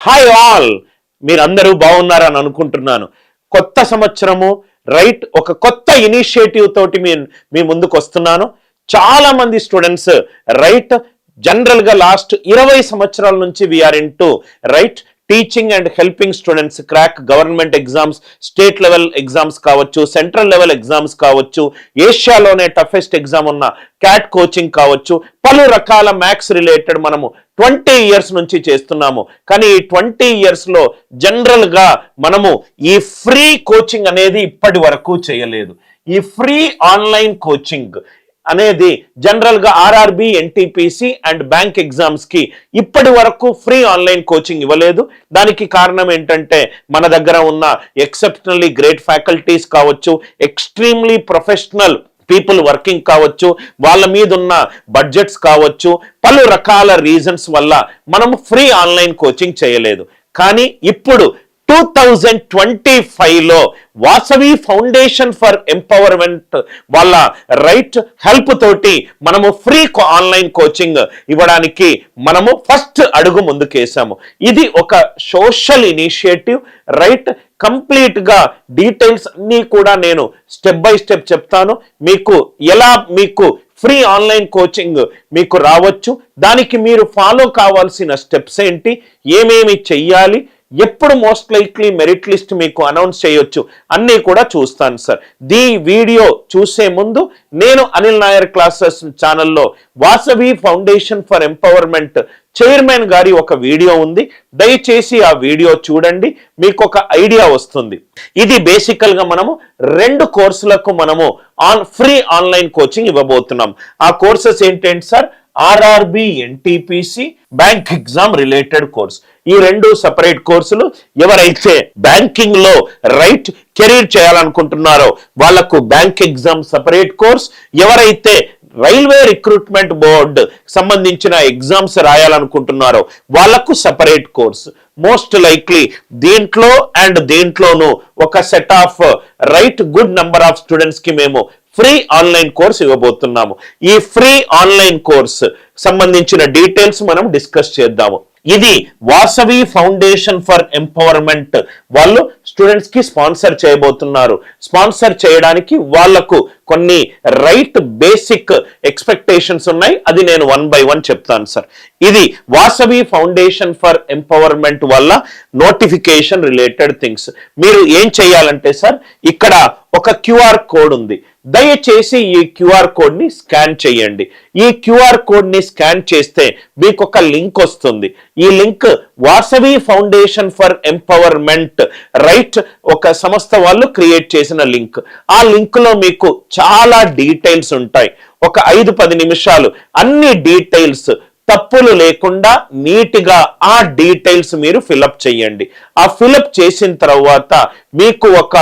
Hi all, మీరందరూ బాగున్నారని అనుకుంటున్నాను. కొత్త సంవత్సరము రైట్, ఒక కొత్త ఇనిషియేటివ్ తోటి మీ ముందుకు వస్తున్నాను. చాలా మంది స్టూడెంట్స్ రైట్ జనరల్ గా లాస్ట్ 20 సంవత్సరాల నుంచి we are in to right teaching and helping students crack government exams, state level exams కావచ్చు, సెంట్రల్ లెవెల్ ఎగ్జామ్స్ కావచ్చు, ఏషియాలోనే టఫెస్ట్ ఎగ్జామ్ ఉన్న క్యాట్ కోచింగ్ కావచ్చు, పలు రకాల మ్యాథ్స్ రిలేటెడ్ మనము 20 ఇయర్స్ నుంచి చేస్తున్నాము. కానీ ఈ 20 ఇయర్స్ లో జనరల్ గా మనము ఈ ఫ్రీ కోచింగ్ అనేది ఇప్పటి వరకు చేయలేదు. ఈ ఫ్రీ ఆన్లైన్ కోచింగ్ అనేది జనరల్ గా RRB, NTPC and bank exams కి ఇప్పటి వరకు ఫ్రీ ఆన్లైన్ కోచింగ్ ఇవ్వలేదు. దానికి కారణం ఏంటంటే మన దగ్గర ఉన్న ఎక్సెప్షనల్లీ గ్రేట్ ఫ్యాకల్టీస్ కావచ్చు, ఎక్స్ట్రీమ్లీ ప్రొఫెషనల్ పీపుల్ వర్కింగ్ కావచ్చు, వాళ్ళ మీద ఉన్న బడ్జెట్స్ కావచ్చు, పలు రకాల రీజన్స్ వల్ల మనము ఫ్రీ ఆన్లైన్ కోచింగ్ చేయలేదు. కానీ ఇప్పుడు 2025లో వాసవి ఫౌండేషన్ ఫర్ ఎంపవర్మెంట్ వాళ్ళ రైట్ హెల్ప్ తోటి మనము ఫ్రీ ఆన్లైన్ కోచింగ్ ఇవ్వడానికి మనము ఫస్ట్ అడుగు ముందుకేసాము. ఇది ఒక సోషల్ ఇనిషియేటివ్ రైట్. కంప్లీట్ గా డీటెయిల్స్ అన్ని కూడా నేను స్టెప్ బై స్టెప్ చెప్తాను. మీకు ఫ్రీ ఆన్లైన్ కోచింగ్ మీకు రావచ్చు, దానికి మీరు ఫాలో కావాల్సిన స్టెప్స్ ఏంటి, ఏమేమి చెయ్యాలి, ఎప్పుడు మోస్ట్ లైక్లీ మెరిట్ లిస్ట్ మీకు అనౌన్స్ చేయొచ్చు, అన్నీ కూడా చూస్తాను సార్. వీడియో చూసే ముందు నేను అనిల్ నాయర్ క్లాసెస్ ఛానల్లో Vasavi foundation for empowerment chairman గారి ఒక వీడియో ఉంది, దయచేసి ఆ వీడియో చూడండి, మీకు ఒక ఐడియా వస్తుంది. ఇది బేసికల్ గా మనము 2 కోర్సులకు మనము ఫ్రీ ఆన్లైన్ కోచింగ్ ఇవ్వబోతున్నాం. ఆ కోర్సెస్ ఏంటంటే sir, RRB, NTPC, bank exam related course. ఈ 2 సెపరేట్ కోర్సులు. ఎవరైతే బ్యాంకింగ్ లో రైట్ కెరీర్ చేయాలనుకుంటున్నారో వాళ్ళకు బ్యాంక్ ఎగ్జామ్ సెపరేట్ కోర్స్, ఎవరైతే రైల్వే రిక్రూట్మెంట్ బోర్డ్ సంబంధించిన ఎగ్జామ్స్ రాయాలనుకుంటున్నారో వాళ్ళకు సెపరేట్ కోర్స్. మోస్ట్ లైక్లీ దీంట్లోనూ ఒక set of right good number of students కి మేము ఫ్రీ ఆన్లైన్ కోర్స్ ఇవ్వబోతున్నాము. ఈ ఫ్రీ ఆన్లైన్ కోర్స్ సంబంధించిన డీటెయిల్స్ మనం డిస్కస్ చేద్దాము. ఇది వాసవి ఫౌండేషన్ ఫర్ ఎంపవర్మెంట్ వాళ్ళు స్టూడెంట్స్ కి స్పాన్సర్ చేయబోతున్నారు. స్పాన్సర్ చేయడానికి వాళ్లకు కొన్ని రైట్ బేసిక్ ఎక్స్పెక్టేషన్స్ ఉన్నాయి, అది నేను 1 by 1 చెప్తాను సార్. ఇది వాసవి ఫౌండేషన్ ఫర్ ఎంపవర్మెంట్ వల్ల నోటిఫికేషన్ రిలేటెడ్ థింగ్స్. మీరు ఏం చేయాలంటే సార్, ఇక్కడ ఒక క్యూఆర్ కోడ్ ఉంది, దయచేసి ఈ క్యూఆర్ కోడ్ ని స్కాన్ చేయండి. ఈ క్యూఆర్ కోడ్ ని స్కాన్ చేస్తే మీకు ఒక లింక్ వస్తుంది. ఈ link Vasavi foundation for empowerment right ఒక సంస్థ వాళ్ళు క్రియేట్ చేసిన లింక్. ఆ లింక్ లో మీకు చాలా డీటెయిల్స్ ఉంటాయి. ఒక 5-10 నిమిషాలు అన్ని డీటెయిల్స్ తప్పులు లేకుండా నీట్గా ఆ డీటెయిల్స్ మీరు ఫిలప్ చేయండి. ఆ ఫిలప్ చేసిన తర్వాత మీకు ఒక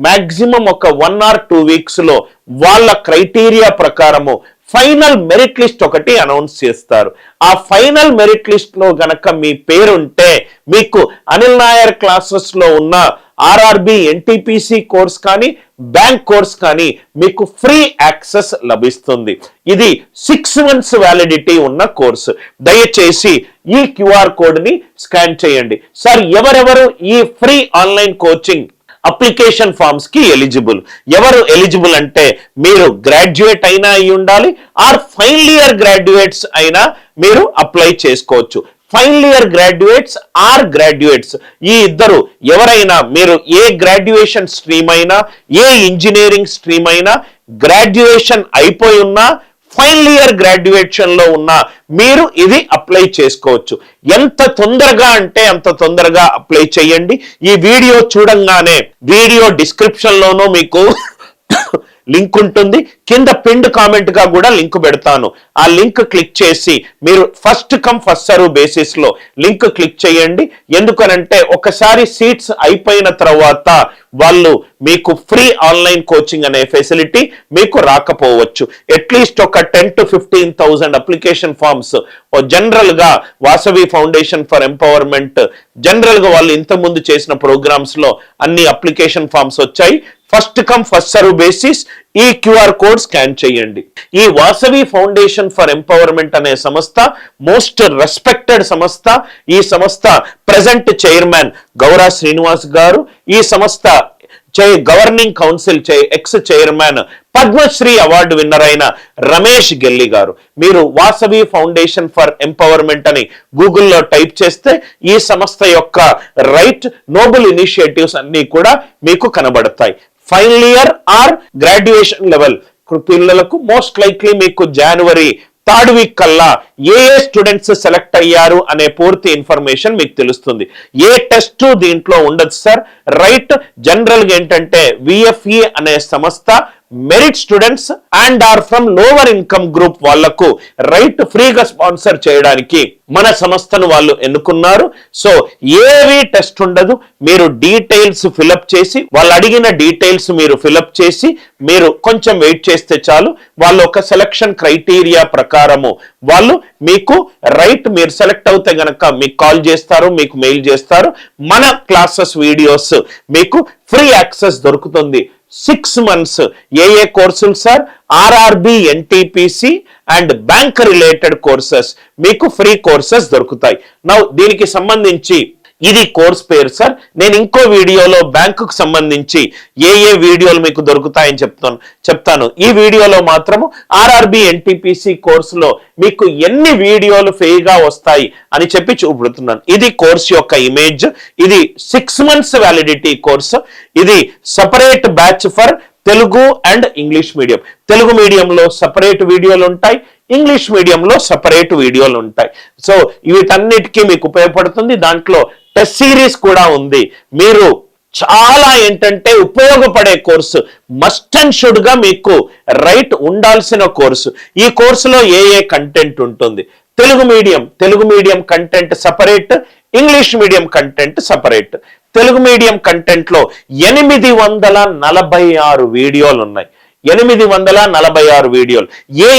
మాక్సిమం ఒక 1 or 2 weeks లో వాళ్ళ క్రైటీరియా ప్రకారము ఫైనల్ మెరిట్ లిస్ట్ ఒకటి అనౌన్స్ చేస్తారు. ఆ ఫైనల్ మెరిట్ లిస్ట్ లో గనక మీ పేరుంటే మీకు అనిల్ నాయర్ క్లాసెస్ లో ఉన్న ఆర్ఆర్బి, ఎన్టీపీసీ కోర్స్ కానీ బ్యాంక్ కోర్స్ కానీ మీకు ఫ్రీ యాక్సెస్ లభిస్తుంది. ఇది 6 months వ్యాలిడిటీ ఉన్న కోర్సు. దయచేసి ఈ క్యూఆర్ కోడ్ ని స్కాన్ చేయండి. సార్, ఎవరెవరు ఈ free online coaching application forms కి ఎలిజిబుల్? ఎవరు ఎలిజిబుల్ అంటే, మీరు గ్రాడ్యుయేట్ అయినా అయి ఉండాలి, ఆర్ ఫైనల్ ఇయర్ గ్రాడ్యుయేట్స్ అయినా మీరు అప్లై చేసుకోవచ్చు. Final year graduates or graduates ఈ ఇద్దరు ఎవరైనా, మీరు ఏ గ్రాడ్యుయేషన్ స్ట్రీమ్ అయినా, ఏ ఇంజనీరింగ్ స్ట్రీమ్ అయినా, గ్రాడ్యుయేషన్ అయిపోయి ఉన్నా, ఫైనల్ ఇయర్ గ్రాడ్యుయేషన్ లో ఉన్న మీరు ఇది అప్లై చేసుకోవచ్చు. ఎంత తొందరగా అంటే అంత తొందరగా అప్లై చేయండి. ఈ వీడియో చూడంగానే వీడియో డిస్క్రిప్షన్ లోనూ మీకు లింక్ ఉంటుంది, కింద పిన్డ్ కామెంట్ గా కూడా లింక్ పెడతాను. ఆ లింక్ క్లిక్ చేసి మీరు first come first serve basis లో లింక్ క్లిక్ చేయండి. ఎందుకనంటే ఒకసారి సీట్స్ అయిపోయిన తర్వాత వాళ్ళు మీకు ఫ్రీ ఆన్లైన్ కోచింగ్ అనే ఫెసిలిటీ మీకు రాకపోవచ్చు. అట్లీస్ట్ ఒక 10 to 15,000 అప్లికేషన్ ఫామ్స్ జనరల్ గా Vasavi foundation for empowerment general గా వాళ్ళు ఇంతకుముందు చేసిన ప్రోగ్రామ్స్ లో అన్ని అప్లికేషన్ ఫామ్స్ వచ్చాయి. First come first serve basis ఈ క్యూఆర్ కోడ్ స్కాన్ చేయండి. ఈ వాసవి ఫౌండేషన్ ఫర్ ఎంపవర్మెంట్ అనే సంస్థ మోస్ట్ రెస్పెక్టెడ్ సంస్థ. ఈ సంస్థ ప్రెజెంట్ చైర్మన్ గౌరా శ్రీనివాస్ గారు, ఈ సంస్థ governing council ex chairman Padmashri award winner అయిన రమేష్ గెల్లి గారు. మీరు వాసవి ఫౌండేషన్ ఫర్ ఎంపవర్మెంట్ అని గూగుల్లో టైప్ చేస్తే ఈ సంస్థ యొక్క రైట్ నోబుల్ ఇనిషియేటివ్స్ అన్ని కూడా మీకు కనబడతాయి. Final year are graduation level పిల్లలకు మోస్ట్ లైక్లీ మీకు జనవరి 3rd వీక్ కల్లా ఏ స్టూడెంట్స్ సెలెక్ట్ అయ్యారు అనే పూర్తి ఇన్ఫర్మేషన్ మీకు తెలుస్తుంది. ఏ టెస్ట్ దీంట్లో ఉండదు సార్. రైట్ జనరల్ గా ఏంటంటే విఎఫ్ఈ అనే సంస్థ merit students and or from lower income group వాళ్లకు రైట్ ఫ్రీగా స్పాన్సర్ చేయడానికి మన సంస్థను వాళ్ళు ఎన్నుకున్నారు. సో ఏవి టెస్ట్ ఉండదు. మీరు డీటెయిల్స్ ఫిలప్ చేసి వాళ్ళు అడిగిన డీటెయిల్స్ మీరు ఫిలప్ చేసి మీరు కొంచెం వెయిట్ చేస్తే చాలు. వాళ్ళు ఒక సెలక్షన్ క్రైటీరియా ప్రకారము వాళ్ళు మీకు రైట్ మీరు సెలెక్ట్ అవుతే గనక మీకు కాల్ చేస్తారు, మీకు మెయిల్ చేస్తారు. మన క్లాసెస్ వీడియోస్ మీకు ఫ్రీ యాక్సెస్ దొరుకుతుంది. 6 months ఏ కోర్సులు sir? RRB, NTPC and bank related courses మీకు ఫ్రీ కోర్సెస్ దొరుకుతాయి. నౌ దీనికి సంబంధించి ఇది కోర్స్ పేరు సార్. నేను ఇంకో వీడియోలో బ్యాంకుకు సంబంధించి ఏ వీడియోలు మీకు దొరుకుతాయని చెప్తాను. ఈ వీడియోలో మాత్రము ఆర్ఆర్బి ఎన్టీపీసీ కోర్సులో మీకు ఎన్ని వీడియోలు ఫ్రీగా వస్తాయి అని చెప్పి చూపుతున్నాను. ఇది కోర్స్ యొక్క ఇమేజ్. ఇది 6 months వ్యాలిడిటీ కోర్సు. ఇది separate batch for Telugu and English medium. Telugu మీడియంలో సపరేట్ వీడియోలు ఉంటాయి, ఇంగ్లీష్ మీడియంలో సపరేట్ వీడియోలు ఉంటాయి. సో వీటన్నిటికీ మీకు ఉపయోగపడుతుంది. దాంట్లో టెస్ట్ సిరీస్ కూడా ఉంది. మీరు చాలా ఏంటంటే ఉపయోగపడే కోర్సు, మస్ట్ అండ్ షుడ్ గా మీకు రైట్ ఉండాల్సిన కోర్సు. ఈ కోర్సులో ఏ కంటెంట్ ఉంటుంది? Telugu medium content separate, English medium content separate. Telugu medium content లో 846 వీడియోలు ఉన్నాయి. 846 వీడియోలు. ఏ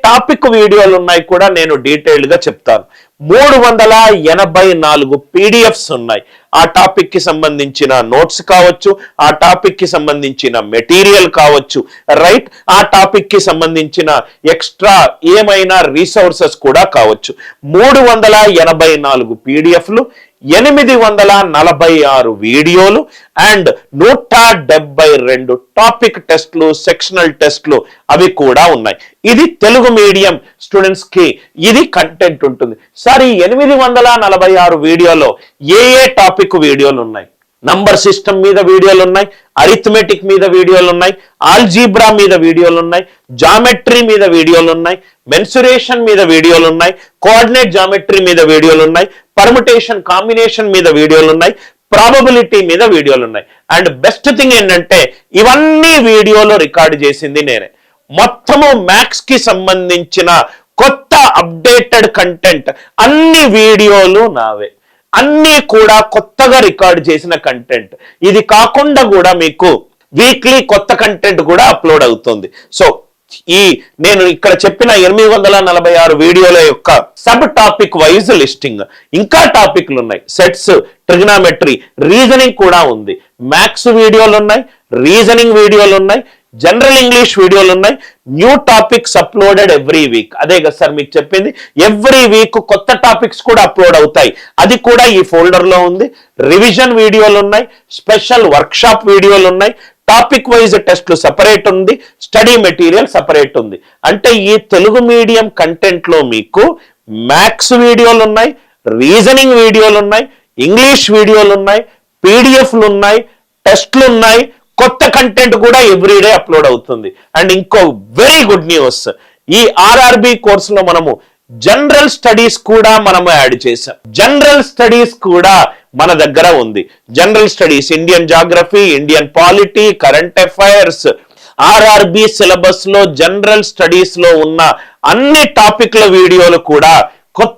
టాపిక్ వీడియోలు ఉన్నాయి కూడా నేను డీటెయిల్డ్ గా చెప్తాను. 384 పీడిఎఫ్స్ ఉన్నాయి. ఆ టాపిక్ కి సంబంధించిన నోట్స్ కావచ్చు, ఆ టాపిక్ కి సంబంధించిన మెటీరియల్ కావచ్చు, రైట్, ఆ టాపిక్ కి సంబంధించిన ఎక్స్ట్రా ఏమైనా రీసోర్సెస్ కూడా కావచ్చు. 384 పీడిఎఫ్లు, 846 వీడియోలు అండ్ 172 టాపిక్ టెస్ట్లు, సెక్షనల్ టెస్ట్లు అవి కూడా ఉన్నాయి. ఇది తెలుగు మీడియం స్టూడెంట్స్ కి ఇది కంటెంట్ ఉంటుంది. సార్ ఈ 846 వీడియోలో ఏ టాపిక్ వీడియోలు ఉన్నాయి? నంబర్ సిస్టమ్ మీద వీడియోలు ఉన్నాయి, అరిథమెటిక్ మీద వీడియోలు ఉన్నాయి, ఆల్జీబ్రా మీద వీడియోలు ఉన్నాయి, జామెట్రీ మీద వీడియోలు ఉన్నాయి, మెన్సురేషన్ మీద వీడియోలు ఉన్నాయి, కోఆర్డినేట్ జామెట్రీ మీద వీడియోలు ఉన్నాయి, పర్ముటేషన్ కాంబినేషన్ మీద వీడియోలు ఉన్నాయి, ప్రాబబిలిటీ మీద వీడియోలు ఉన్నాయి. అండ్ బెస్ట్ థింగ్ ఏంటంటే ఇవన్నీ వీడియోలో రికార్డు చేసింది నేనే. మొత్తము మ్యాథ్స్ కి సంబంధించిన కొత్త అప్డేటెడ్ కంటెంట్ అన్ని వీడియోలు నావే, అన్ని కూడా కొత్తగా రికార్డ్ చేసిన కంటెంట్. ఇది కాకుండా కూడా మీకు వీక్లీ కొత్త కంటెంట్ కూడా అప్లోడ్ అవుతుంది. సో నేను ఇక్కడ చెప్పిన 846 వీడియోల యొక్క సబ్ టాపిక్ వైజ్ లిస్టింగ్. ఇంకా టాపిక్లు ఉన్నాయి. సెట్స్, ట్రిగ్నామెట్రీ, రీజనింగ్ కూడా ఉంది. మ్యాథ్స్ వీడియోలు ఉన్నాయి, రీజనింగ్ వీడియోలు ఉన్నాయి, జనరల్ ఇంగ్లీష్ వీడియోలు ఉన్నాయి. New topics uploaded every week. అదే కదా సార్ మీకు చెప్పింది. ఎవ్రీ వీక్ కొత్త టాపిక్స్ కూడా అప్లోడ్ అవుతాయి. అది కూడా ఈ ఫోల్డర్ లో ఉంది. రివిజన్ వీడియోలు ఉన్నాయి, స్పెషల్ వర్క్షాప్ వీడియోలు ఉన్నాయి, టాపిక్ వైజ్ టెస్ట్లు సపరేట్ ఉంది, స్టడీ మెటీరియల్ సపరేట్ ఉంది. అంటే ఈ తెలుగు మీడియం కంటెంట్ లో మీకు మ్యాథ్స్ వీడియోలు ఉన్నాయి, రీజనింగ్ వీడియోలు ఉన్నాయి, ఇంగ్లీష్ వీడియోలు ఉన్నాయి, పీడిఎఫ్లు ఉన్నాయి, టెస్ట్లు ఉన్నాయి, కొత్త కంటెంట్ కూడా ఎవ్రీడే అప్లోడ్ అవుతుంది. అండ్ ఇంకో వెరీ గుడ్ న్యూస్, ఈ ఆర్ఆర్బి కోర్సులో మనము జనరల్ స్టడీస్ కూడా మనము యాడ్ చేసాం. జనరల్ స్టడీస్ కూడా మన దగ్గర ఉంది. General studies, Indian geography, Indian polity, current affairs, RRB syllabus లో జనరల్ స్టడీస్ లో ఉన్న అన్ని టాపిక్ల వీడియోలు కూడా కొత్త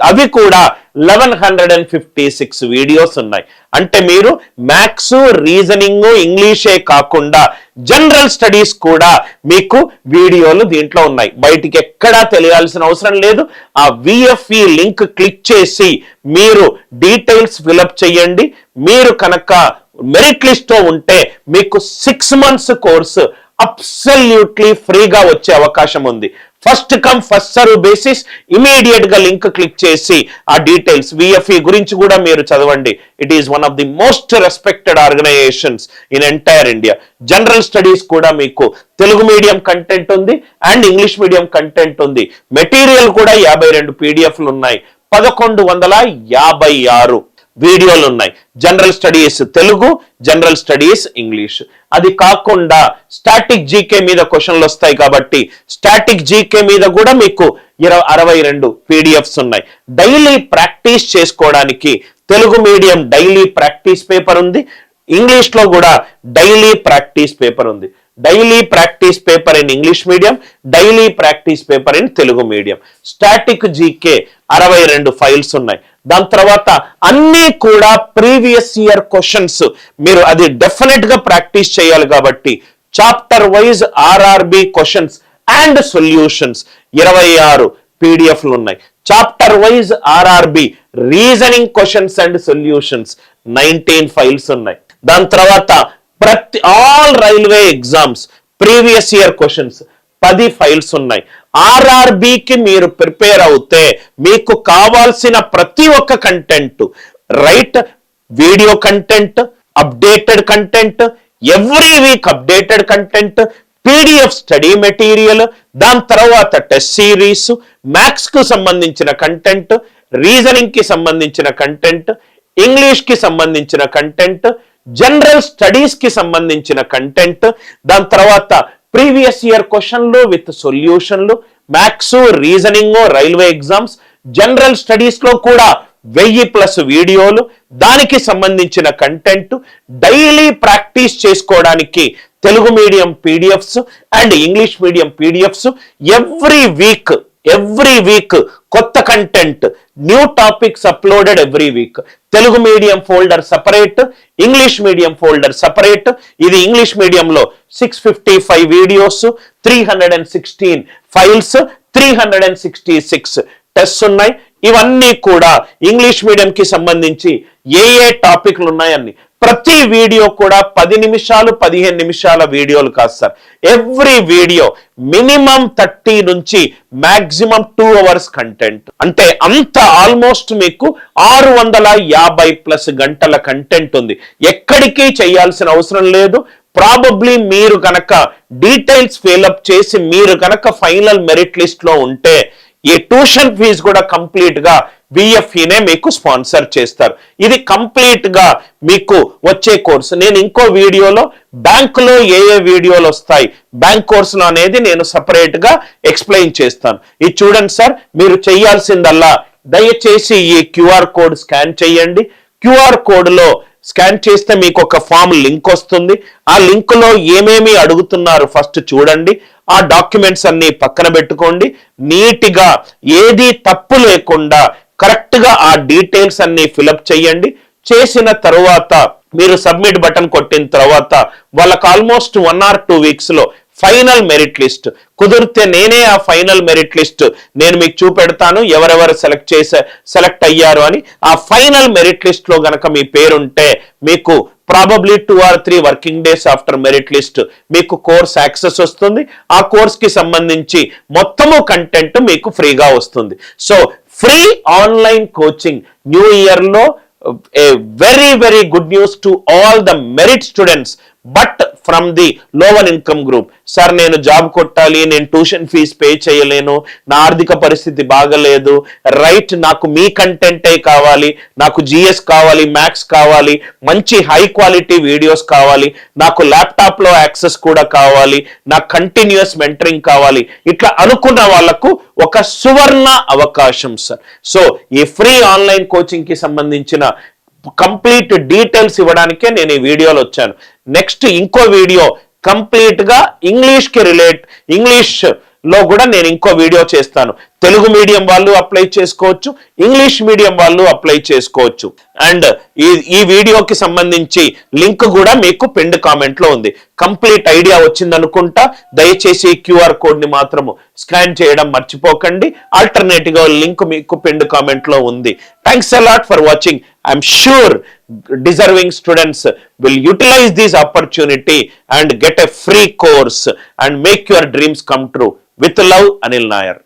అవి కూడా 1156 వీడియోస్ ఉన్నాయి. అంటే మీరు మ్యాథ్స్, రీజనింగ్, ఇంగ్లీషే కాకుండా జనరల్ స్టడీస్ కూడా మీకు వీడియోలు దీంట్లో ఉన్నాయి. బయటికి ఎక్కడా తెలియాల్సిన అవసరం లేదు. ఆ విఎఫ్ఈ లింక్ క్లిక్ చేసి మీరు డీటెయిల్స్ ఫిలప్ చేయండి. మీరు కనుక మెరిట్ లిస్ట్ తో ఉంటే మీకు 6 months కోర్సు అబ్సల్యూట్లీ ఫ్రీగా వచ్చే అవకాశం ఉంది. First come first serve basis. Immediate గా లింక్ క్లిక్ చేసి ఆ డీటెయిల్స్ VFE గురించి కూడా మీరు చదవండి. It is one of the most respected organisations in entire India. General studies కూడా మీకు తెలుగు మీడియం కంటెంట్ ఉంది అండ్ ఇంగ్లీష్ మీడియం కంటెంట్ ఉంది. మెటీరియల్ కూడా 52 PDFలు ఉన్నాయి. 1156 వీడియోలు ఉన్నాయి. General studies Telugu, general studies English. అది కాకుండా స్టాటిక్ జీకే మీద క్వశ్చన్లు వస్తాయి కాబట్టి స్టాటిక్ జీకే మీద కూడా మీకు 62 PDFs ఉన్నాయి. డైలీ ప్రాక్టీస్ చేసుకోవడానికి Telugu medium daily practice paper ఉంది. ఇంగ్లీష్ లో కూడా డైలీ ప్రాక్టీస్ పేపర్ ఉంది. Daily practice paper in English medium, daily practice paper in Telugu medium. Static GK 62 files ఉన్నాయి. దాని తర్వాత అన్ని కూడా ప్రీవియస్ ఇయర్ క్వశ్చన్స్. మీరు అది డెఫినెట్ గా ప్రాక్టీస్ చేయాలి కాబట్టి chapter wise RRB questions and solutions 26 PDFలు ఉన్నాయి. Chapter wise RRB reasoning questions and solutions 19 files ఉన్నాయి. దాని తర్వాత all railway exams previous year questions 10 files ఉన్నాయి. RRBకి మీరు ప్రిపేర్ అవుతే మీకు కావాల్సిన ప్రతి ఒక్క content, right video content, updated content, every week updated content, PDF study material, దాని తర్వాత టెస్ట్ సిరీస్, మ్యాథ్స్ కు సంబంధించిన కంటెంట్, రీజనింగ్ కి సంబంధించిన కంటెంట్, ఇంగ్లీష్ కి సంబంధించిన కంటెంట్, జనరల్ స్టడీస్ కి సంబంధించిన కంటెంట్, దాని తర్వాత ప్రీవియస్ ఇయర్ క్వశ్చన్లు విత్ సొల్యూషన్లు, maths, reasoning, railway exams, general studies లో కూడా 1000+ వీడియోలు, దానికి సంబంధించిన కంటెంట్, డైలీ ప్రాక్టీస్ చేసుకోవడానికి Telugu medium PDFs and English medium PDFs. Every week కొత్త content, new topics uploaded every week. Telugu medium folder separate, English medium folder separate. ఇది English మీడియంలో 655 videos, 316 files, 366 tests ఉన్నాయి. ఇవన్నీ కూడా ఇంగ్లీష్ మీడియం కి సంబంధించి ఏ టాపిక్లు ఉన్నాయని ప్రతి వీడియో కూడా 10 నిమిషాలు 15 నిమిషాల వీడియోలు కాదు సార్. ఎవ్రీ వీడియో మినిమం 30 నుంచి మాక్సిమం 2 hours కంటెంట్. అంటే అంత ఆల్మోస్ట్ మీకు 650+ గంటల కంటెంట్ ఉంది. ఎక్కడికి చేయాల్సిన అవసరం లేదు. ప్రాబబ్లీ మీరు కనుక డీటెయిల్స్ ఫిల్అప్ చేసి మీరు కనుక ఫైనల్ మెరిట్ లిస్ట్ లో ఉంటే ఈ ట్యూషన్ ఫీజు కూడా కంప్లీట్ గా VFEనే మీకు స్పాన్సర్ చేస్తారు. ఇది కంప్లీట్ గా మీకు వచ్చే కోర్సు. నేను ఇంకో వీడియోలో బ్యాంకులో ఏ వీడియోలు వస్తాయి బ్యాంక్ కోర్సులో అనేది నేను సపరేట్ గా ఎక్స్ప్లెయిన్ చేస్తాను. ఇది చూడండి సార్, మీరు చేయాల్సిందల్లా దయచేసి ఈ QR కోడ్ స్కాన్ చేయండి. QR కోడ్ లో స్కాన్ చేస్తే మీకు ఒక ఫామ్ లింక్ వస్తుంది. ఆ లింక్ లో ఏమేమి అడుగుతున్నారు ఫస్ట్ చూడండి. ఆ డాక్యుమెంట్స్ అన్ని పక్కన పెట్టుకోండి. నీట్గా ఏది తప్పు లేకుండా కరెక్ట్ గా ఆ డీటెయిల్స్ అన్ని ఫిలప్ చేయండి. చేసిన తర్వాత మీరు సబ్మిట్ బటన్ కొట్టిన తర్వాత వాళ్ళకి ఆల్మోస్ట్ 1 or 2 weeks లో ఫైనల్ మెరిట్ లిస్ట్ కుదిరితే నేనే ఆ ఫైనల్ మెరిట్ లిస్ట్ నేను మీకు చూపెడతాను, ఎవరెవరు సెలెక్ట్ అయ్యారు అని. ఆ ఫైనల్ మెరిట్ లిస్ట్ లో గనక మీ పేరుంటే మీకు probably 2 or 3 working days after merit list మీకు కోర్స్ యాక్సెస్ వస్తుంది. ఆ కోర్స్ కి సంబంధించి మొత్తము కంటెంట్ మీకు ఫ్రీగా వస్తుంది. So free online coaching new year లో a very good news to all the merit students, but from the lower income group. Sir నేను జాబ్ కొట్టాలి, నేను ట్యూషన్ ఫీజు పే చేయలేను, నా ఆర్థిక పరిస్థితి బాగలేదు, రైట్ నాకు మీ కంటెంటే కావాలి, నాకు GS కావాలి, మ్యాథ్స్ కావాలి, మంచి హై క్వాలిటీ వీడియోస్ కావాలి, నాకు ల్యాప్టాప్ లో యాక్సెస్ కూడా కావాలి, నాకు కంటిన్యూస్ మెంటరింగ్ కావాలి, ఇట్లా అనుకున్న వాళ్లకు ఒక సువర్ణ అవకాశం సార్. సో ఈ ఫ్రీ ఆన్లైన్ కోచింగ్ కి సంబంధించిన కంప్లీట్ డీటెయిల్స్ ఇవ్వడానికే నేను ఈ వీడియోలో వచ్చాను. నెక్స్ట్ ఇంకో వీడియో కంప్లీట్ గా ఇంగ్లీష్ కి ఇంగ్లీష్ లో కూడా నేను ఇంకో వీడియో చేస్తాను. తెలుగు మీడియం వాళ్ళు అప్లై చేసుకోవచ్చు, ఇంగ్లీష్ మీడియం వాళ్ళు అప్లై చేసుకోవచ్చు. అండ్ ఈ వీడియోకి సంబంధించి లింక్ కూడా మీకు పిన్డ్ కామెంట్ లో ఉంది. కంప్లీట్ ఐడియా వచ్చింది అనుకుంటా. దయచేసి QR కోడ్ ని మాత్రము స్కాన్ చేయడం మర్చిపోకండి. ఆల్టర్నేటివ్ గా లింక్ మీకు పిన్డ్ కామెంట్ లో ఉంది. Thanks a lot for watching. I'm sure deserving students will utilize this opportunity and get a free course and make your dreams come true. With love, Anil Nair.